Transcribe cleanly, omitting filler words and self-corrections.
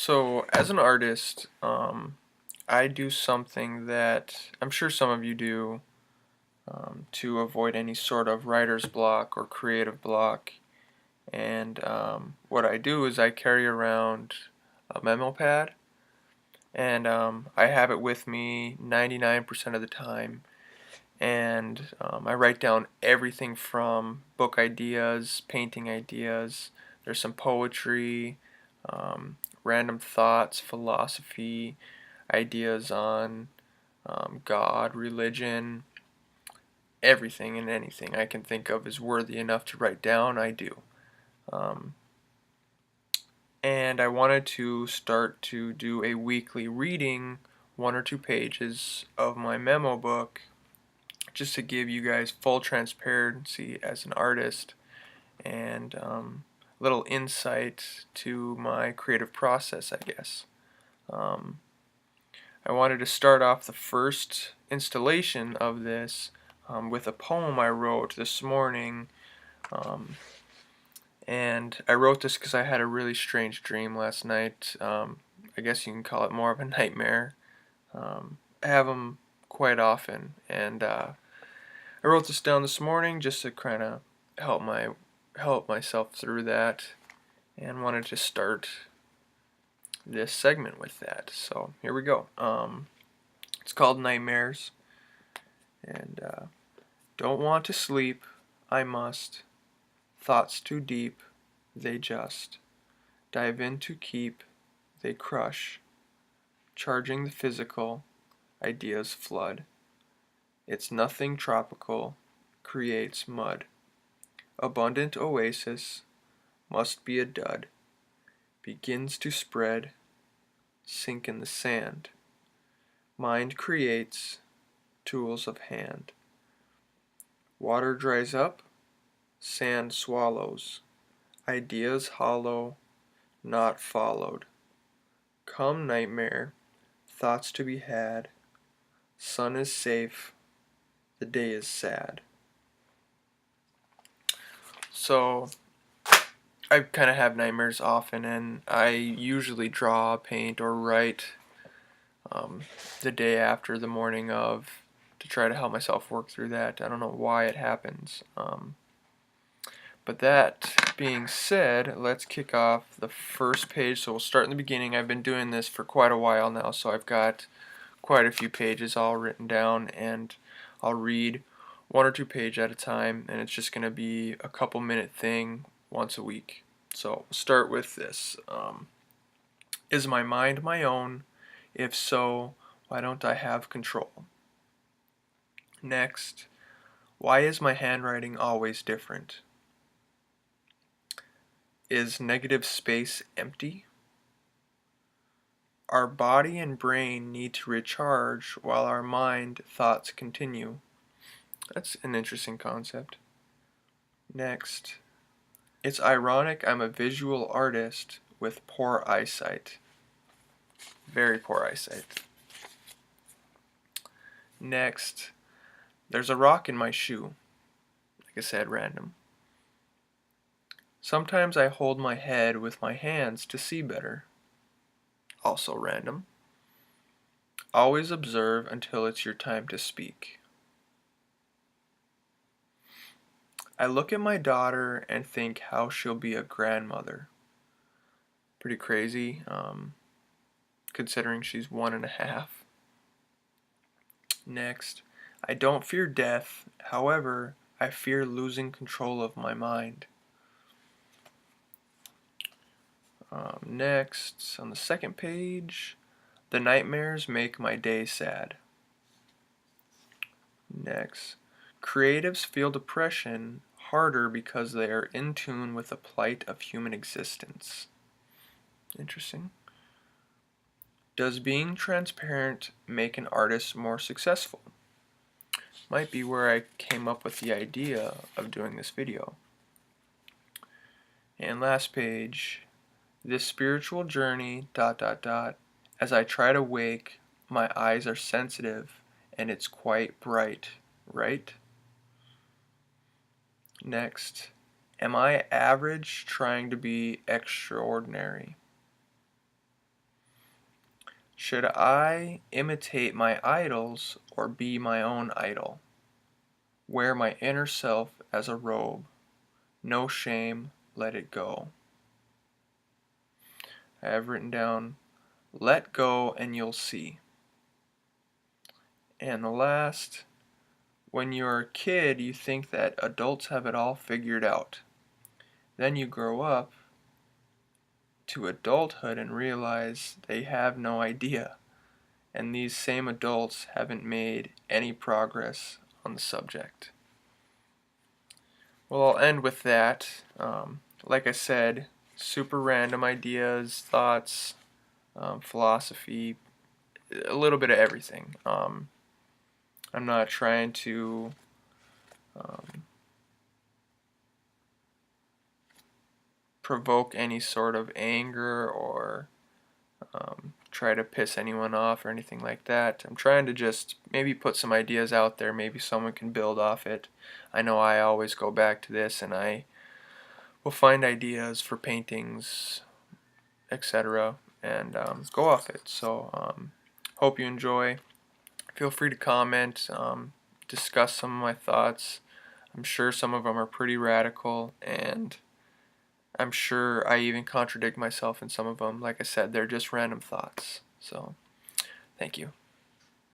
So, as an artist, I do something that I'm sure some of you do to avoid any sort of writer's block or creative block. And what I do is I carry around a memo pad, and I have it with me 99% of the time. And I write down everything from book ideas, painting ideas. There's some poetry, random thoughts, philosophy, ideas on God, religion, everything and anything I can think of is worthy enough to write down, I do. Um, and I wanted to start to do a weekly reading, 1 or 2 pages of my memo book, just to give you guys full transparency as an artist and a little insight to my creative process, I guess. Um, I wanted to start off the first installation of this with a poem I wrote this morning. Um, and I wrote this because I had a really strange dream last night. I guess you can call it more of a nightmare. I have them quite often, and I wrote this down this morning just to kind of help myself through that, and wanted to start this segment with that. So here we go. It's called Nightmares, and don't want to sleep, I must. Thoughts too deep, they just dive in to keep, they crush, charging the physical, ideas flood. It's nothing tropical, creates mud. Abundant oasis, must be a dud, begins to spread, sink in the sand. Mind creates, tools of hand. Water dries up, sand swallows, ideas hollow, not followed. Come nightmare, thoughts to be had, sun is safe, the day is sad. So, I kind of have nightmares often, and I usually draw, paint, or write um, the day after, the morning of, to try to help myself work through that. I don't know why it happens. But that being said, let's kick off the first page. So we'll start in the beginning. I've been doing this for quite a while now, so I've got quite a few pages all written down, and I'll read 1 or 2 pages at a time, and it's just going to be a couple minute thing once a week. So we'll start with this. Is my mind my own? If so, why don't I have control? Next, why is my handwriting always different? Is negative space empty? Our body and brain need to recharge while our mind thoughts continue. That's an interesting concept. Next, it's ironic I'm a visual artist with poor eyesight. Very poor eyesight. Next, there's a rock in my shoe. Like I said, random. Sometimes I hold my head with my hands to see better. Also random. Always observe until it's your time to speak. I look at my daughter and think how she'll be a grandmother. Pretty crazy, considering she's 1.5. Next, I don't fear death, however, I fear losing control of my mind. Next, on the second page, the nightmares make my day sad. Next, creatives feel depression harder because they are in tune with the plight of human existence. Interesting. Does being transparent make an artist more successful? Might be where I came up with the idea of doing this video. And last page, this spiritual journey, as I try to wake, my eyes are sensitive and it's quite bright, right? Next, am I average trying to be extraordinary? Should I imitate my idols or be my own idol? Wear my inner self as a robe. No shame, let it go. I have written down, let go and you'll see. And the last, when you're a kid, you think that adults have it all figured out. Then you grow up to adulthood and realize they have no idea. And these same adults haven't made any progress on the subject. Well, I'll end with that. Like I said, super random ideas, thoughts, philosophy, a little bit of everything. I'm not trying to provoke any sort of anger or try to piss anyone off or anything like that. I'm trying to just maybe put some ideas out there. Maybe someone can build off it. I know I always go back to this and I will find ideas for paintings, etc., and go off it. So, hope you enjoy. Feel free to comment, discuss some of my thoughts. I'm sure some of them are pretty radical, and I'm sure I even contradict myself in some of them. Like I said, they're just random thoughts. So, thank you.